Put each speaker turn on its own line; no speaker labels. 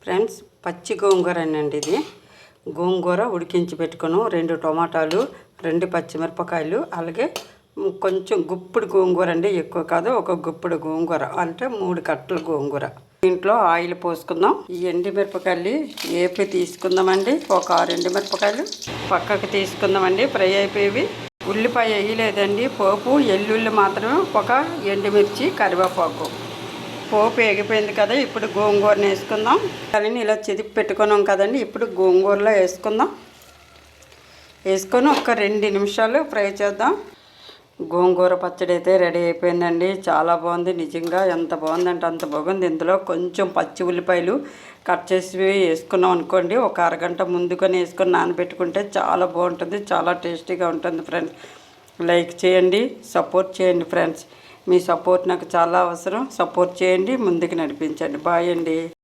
Friends, పచ్చి గోంగూర అండి. ఇది గోంగూర ఉడికించి పెట్టుకుని 2 టమాటాలు, 2 పచ్చిమిరపకాయలు, అలాగే కొంచెం గుప్పుడు గోంగూర అండి, ఎక్కువ కాదు, ఒక గుప్పుడు గోంగూర అంటే 3 కట్టలు గోంగూర. దీంట్లో ఆయిల్ పోసుకుందాం. ఈ ఎండుమిరపకాయలు ఏపి తీసుకుందామండి. ఒక 6 ఎండుమిరపకాయలు పక్కకు తీసుకుందామండి. ఫ్రై అయిపోయి ఉల్లిపాయ వేయలేదండి, పోపు ఎల్లుల్లి మాత్రమే, ఒక ఎండుమిర్చి, కరివేపాకు. పోపు ఎగిపోయింది కదా, ఇప్పుడు గోంగూరని వేసుకుందాం. కానీ ఇలా చెదిపి పెట్టుకున్నాం కదండి, ఇప్పుడు గోంగూరలో వేసుకుందాం. వేసుకొని ఒక 2 నిమిషాలు ఫ్రై చేద్దాం. గోంగూర పచ్చడి అయితే రెడీ అయిపోయిందండి. చాలా బాగుంది, నిజంగా ఎంత బాగుందంటే అంత బాగుంది. ఇందులో కొంచెం పచ్చి ఉల్లిపాయలు కట్ చేసి వేసుకున్నాం అనుకోండి, ఒక అరగంట ముందుకొని వేసుకొని నానబెట్టుకుంటే చాలా బాగుంటుంది, చాలా టేస్టీగా ఉంటుంది. ఫ్రెండ్స్, లైక్ చేయండి, సపోర్ట్ చేయండి. ఫ్రెండ్స్, మీ సపోర్ట్ నాకు చాలా అవసరం. సపోర్ట్ చేయండి, ముందుకు నడిపించండి. బాయ్ అండి.